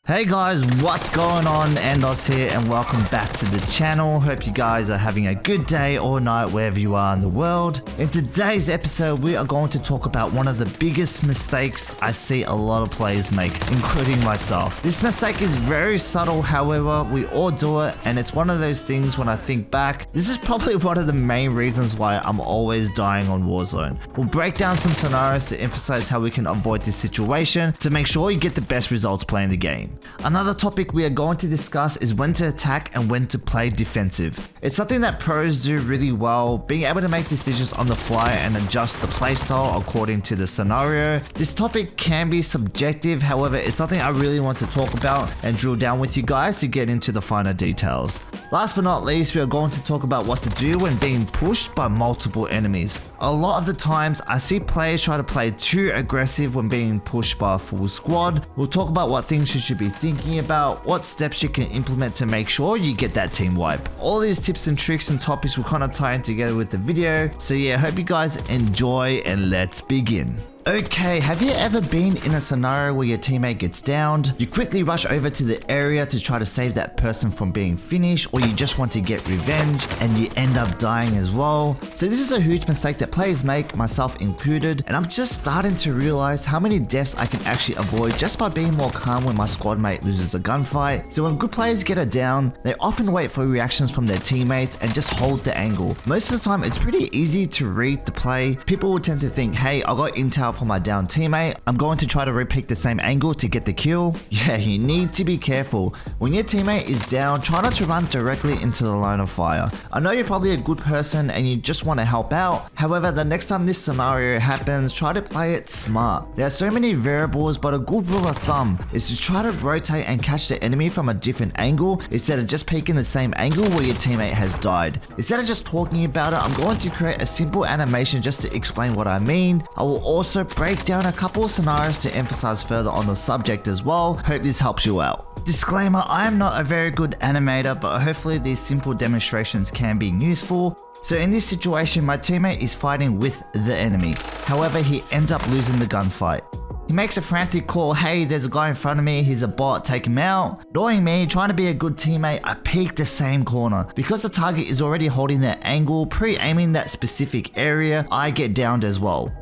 Hey guys, what's going on? Andos here and welcome back to the channel. Hope you guys are having a good day or night wherever you are in the world. In today's episode, we are going to talk about one of the biggest mistakes I see a lot of players make, including myself. This mistake is very subtle, however, we all do it, and it's one of those things when I think back, this is probably one of the main reasons why I'm always dying on Warzone. We'll break down some scenarios to emphasize how we can avoid this situation to make sure you get the best results playing the game. Another topic we are going to discuss is when to attack and when to play defensive. It's something that pros do really well, being able to make decisions on the fly and adjust the playstyle according to the scenario. This topic can be subjective, however, it's something I really want to talk about and drill down with you guys to get into the finer details. Last but not least, we are going to talk about what to do when being pushed by multiple enemies. A lot of the times, I see players try to play too aggressive when being pushed by a full squad. We'll talk about what things you should be thinking about, what steps you can implement to make sure you get that team wipe. All these tips and tricks and topics will kind of tie in together with the video. So yeah, hope you guys enjoy and let's begin. Okay, have you ever been in a scenario where your teammate gets downed? You quickly rush over to the area to try to save that person from being finished, or you just want to get revenge and you end up dying as well. So this is a huge mistake that players make, myself included, and I'm just starting to realize how many deaths I can actually avoid just by being more calm when my squad mate loses a gunfight. So when good players get a down, they often wait for reactions from their teammates and just hold the angle. Most of the time, it's pretty easy to read the play. People will tend to think, hey, I got intel for my down teammate, I'm going to try to repeat the same angle to get the kill. Yeah, you need to be careful. When your teammate is down, try not to run directly into the line of fire. I know you're probably a good person and you just want to help out. However, the next time this scenario happens, try to play it smart. There are so many variables, but a good rule of thumb is to try to rotate and catch the enemy from a different angle instead of just peeking the same angle where your teammate has died. Instead of just talking about it, I'm going to create a simple animation just to explain what I mean. I will also break down a couple of scenarios to emphasize further on the subject as well. Hope this helps you out. Disclaimer, I am not a very good animator, but hopefully these simple demonstrations can be useful. So in this situation, my teammate is fighting with the enemy. However, he ends up losing the gunfight. He makes a frantic call, hey, there's a guy in front of me, he's a bot, take him out. Knowing me, trying to be a good teammate, I peek the same corner. Because the target is already holding that angle, pre-aiming that specific area, I get downed as well.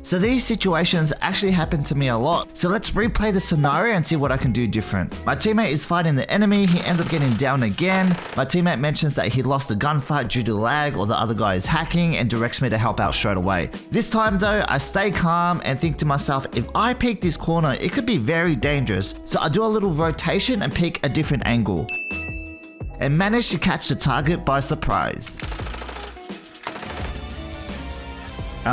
So these situations actually happen to me a lot. So let's replay the scenario and see what I can do different. My teammate is fighting the enemy, he ends up getting down again. My teammate mentions that he lost the gunfight due to lag or the other guy is hacking and directs me to help out straight away. This time though, I stay calm and think to myself, if I peek this corner, it could be very dangerous. So I do a little rotation and peek a different angle. And manage to catch the target by surprise.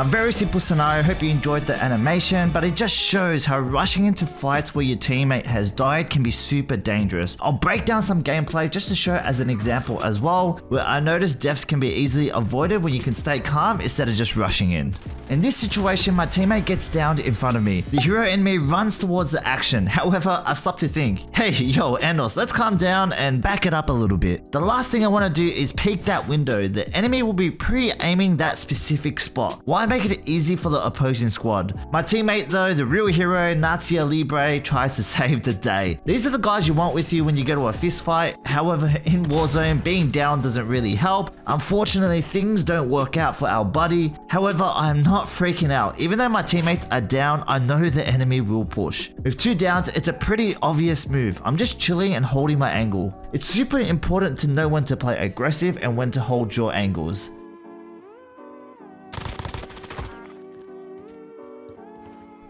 Very simple scenario, hope you enjoyed the animation, but it just shows how rushing into fights where your teammate has died can be super dangerous. I'll break down some gameplay just to show as an example as well, where I noticed deaths can be easily avoided when you can stay calm instead of just rushing in. In this situation, my teammate gets downed in front of me. The hero in me runs towards the action. However, I stop to think, hey, yo, Andos, let's calm down and back it up a little bit. The last thing I want to do is peek that window. The enemy will be pre-aiming that specific spot. Why make it easy for the opposing squad? My teammate though, the real hero, Natia Libre, tries to save the day. These are the guys you want with you when you go to a fist fight. However, in Warzone, being down doesn't really help. Unfortunately, things don't work out for our buddy. However, I am not freaking out. Even though my teammates are down, I know the enemy will push. With 2 downs, it's a pretty obvious move. I'm just chilling and holding my angle. It's super important to know when to play aggressive and when to hold your angles.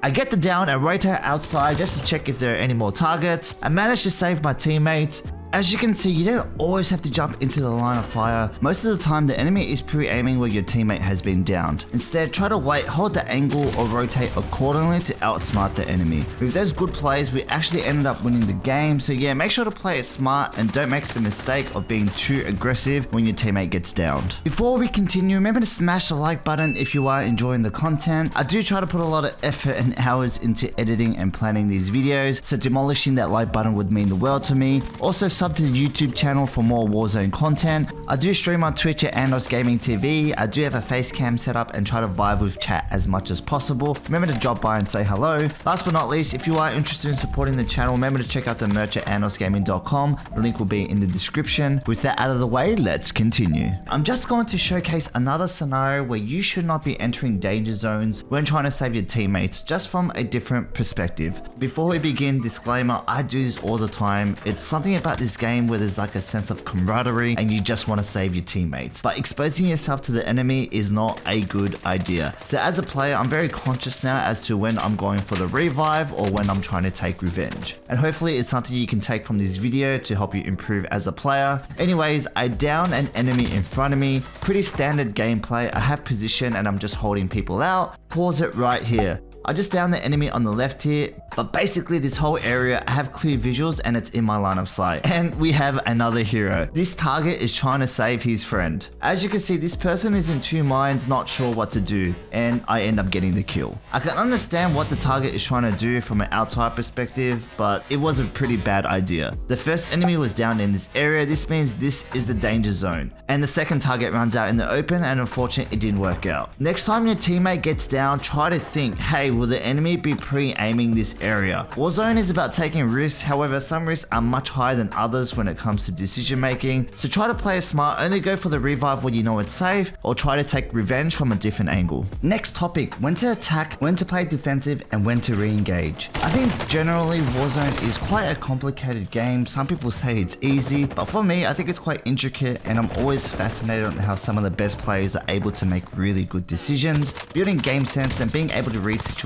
I get the down and rotate outside just to check if there are any more targets. I managed to save my teammate. As you can see, you don't always have to jump into the line of fire. Most of the time, the enemy is pre-aiming where your teammate has been downed. Instead, try to wait, hold the angle, or rotate accordingly to outsmart the enemy. With those good plays, we actually ended up winning the game. So yeah, make sure to play it smart and don't make the mistake of being too aggressive when your teammate gets downed. Before we continue, remember to smash the like button if you are enjoying the content. I do try to put a lot of effort and hours into editing and planning these videos, so demolishing that like button would mean the world to me. Also, sub to the YouTube channel for more Warzone content. I do stream on Twitch at AndosGaming TV. I do have a face cam set up and try to vibe with chat as much as possible. Remember to drop by and say hello. Last but not least, if you are interested in supporting the channel, remember to check out the merch at AndosGaming.com. The link will be in the description. With that out of the way, let's continue. I'm just going to showcase another scenario where you should not be entering danger zones when trying to save your teammates, just from a different perspective. Before we begin, disclaimer, I do this all the time. It's something about this game where there's like a sense of camaraderie and you just want to save your teammates. But exposing yourself to the enemy is not a good idea. So as a player, I'm very conscious now as to when I'm going for the revive or when I'm trying to take revenge. And hopefully it's something you can take from this video to help you improve as a player. Anyways, I down an enemy in front of me. Pretty standard gameplay. I have position and I'm just holding people out. Pause it right here. I just downed the enemy on the left here, but basically this whole area, I have clear visuals and it's in my line of sight. And we have another hero. This target is trying to save his friend. As you can see, this person is in two minds, not sure what to do, and I end up getting the kill. I can understand what the target is trying to do from an outside perspective, but it was a pretty bad idea. The first enemy was down in this area. This means this is the danger zone. And the second target runs out in the open, and unfortunately it didn't work out. Next time your teammate gets down, try to think, hey, will the enemy be pre-aiming this area? Warzone is about taking risks, however some risks are much higher than others when it comes to decision making, so try to play it smart, only go for the revive when you know it's safe, or try to take revenge from a different angle. Next topic, when to attack, when to play defensive, and when to re-engage. I think generally Warzone is quite a complicated game. Some people say it's easy, but for me I think it's quite intricate, and I'm always fascinated on how some of the best players are able to make really good decisions. Building game sense and being able to read situations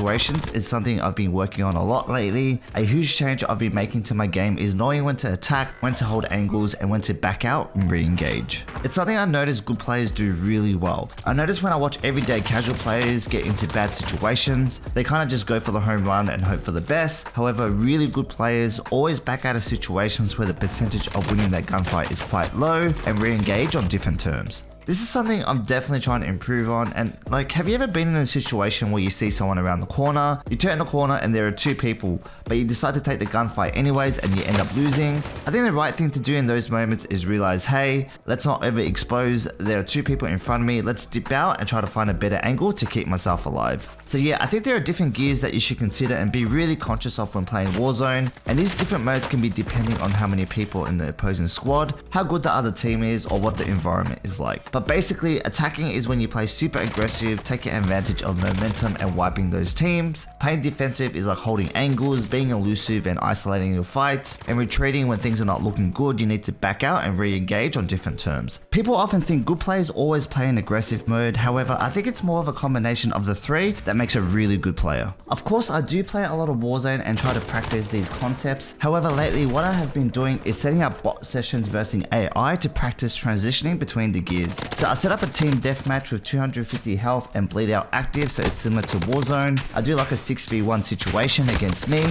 is something I've been working on a lot lately. A huge change I've been making to my game is knowing when to attack, when to hold angles, and when to back out and re-engage. It's something I noticed good players do really well. I notice when I watch everyday casual players get into bad situations, they kind of just go for the home run and hope for the best. However, really good players always back out of situations where the percentage of winning that gunfight is quite low and re-engage on different terms. This is something I'm definitely trying to improve on. And like, have you ever been in a situation where you see someone around the corner, you turn the corner and there are two people, but you decide to take the gunfight anyways and you end up losing? I think the right thing to do in those moments is realize, hey, let's not overexpose. There are two people in front of me. Let's dip out and try to find a better angle to keep myself alive. So yeah, I think there are different gears that you should consider and be really conscious of when playing Warzone. And these different modes can be depending on how many people in the opposing squad, how good the other team is, or what the environment is like. But basically, attacking is when you play super aggressive, taking advantage of momentum and wiping those teams. Playing defensive is like holding angles, being elusive and isolating your fight. And retreating when things are not looking good, you need to back out and re-engage on different terms. People often think good players always play in aggressive mode. However, I think it's more of a combination of the three that makes a really good player. Of course, I do play a lot of Warzone and try to practice these concepts. However, lately what I have been doing is setting up bot sessions versus AI to practice transitioning between the gears. So I set up a team deathmatch with 250 health and bleed out active, so it's similar to Warzone. I do like a 6v1 situation against me,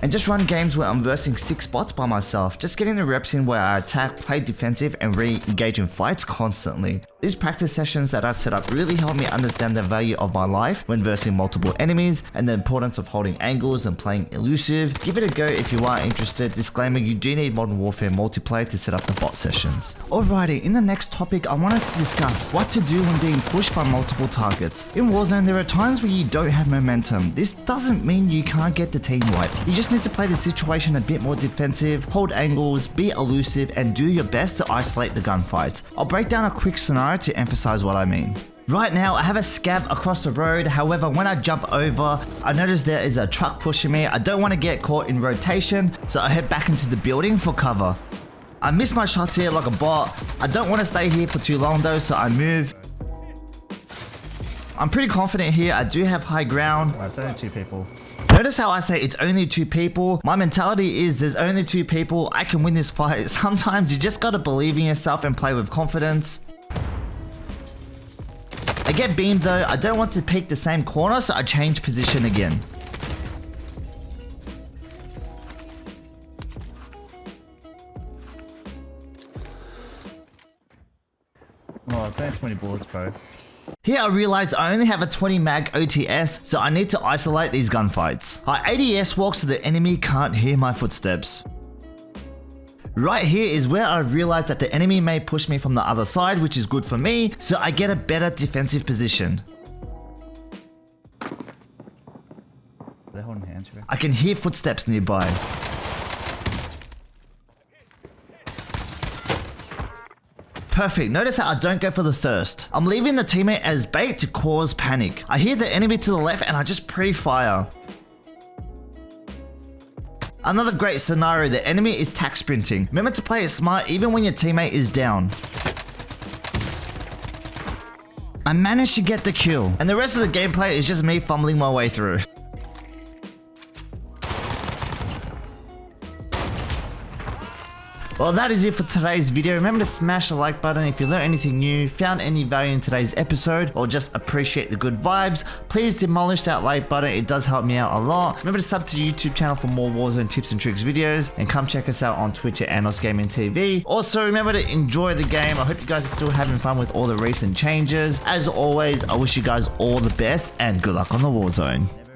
and just run games where I'm versing 6 bots by myself, just getting the reps in where I attack, play defensive, and re-engage in fights constantly. These practice sessions that I set up really help me understand the value of my life when versing multiple enemies and the importance of holding angles and playing elusive. Give it a go if you are interested. Disclaimer, you do need Modern Warfare multiplayer to set up the bot sessions. Alrighty, in the next topic I wanted to discuss what to do when being pushed by multiple targets. In Warzone there are times where you don't have momentum. This doesn't mean you can't get the team wipe. You just need to play the situation a bit more defensive, hold angles, be elusive, and do your best to isolate the gunfights. I'll break down a quick scenario to emphasize what I mean. Right now I have a scav across the road, however when I jump over, I notice there is a truck pushing me. I don't want to get caught in rotation, so I head back into the building for cover. I miss my shots here like a bot. I don't want to stay here for too long though, so I move. I'm pretty confident here, I do have high ground. Oh, it's only 2 people. Notice how I say it's only 2 people. My mentality is there's only 2 people, I can win this fight. Sometimes you just gotta believe in yourself and play with confidence. I get beamed though, I don't want to peek the same corner, so I change position again. Oh, it's only 20 bullets, bro. Here I realize I only have a 20 mag OTS, so I need to isolate these gunfights. I ADS walk so the enemy can't hear my footsteps. Right here is where I realized that the enemy may push me from the other side, which is good for me, so I get a better defensive position. They're holding hands, right? I can hear footsteps nearby. Perfect. Notice how I don't go for the thirst. I'm leaving the teammate as bait to cause panic. I hear the enemy to the left and I just pre-fire. Another great scenario, the enemy is tack sprinting. Remember to play it smart even when your teammate is down. I managed to get the kill, and the rest of the gameplay is just me fumbling my way through. Well, that is it for today's video. Remember to smash the like button if you learned anything new, found any value in today's episode, or just appreciate the good vibes. Please demolish that like button. It does help me out a lot. Remember to sub to the YouTube channel for more Warzone tips and tricks videos, and come check us out on Twitch at AndosGaming TV. Also, remember to enjoy the game. I hope you guys are still having fun with all the recent changes. As always, I wish you guys all the best and good luck on the Warzone.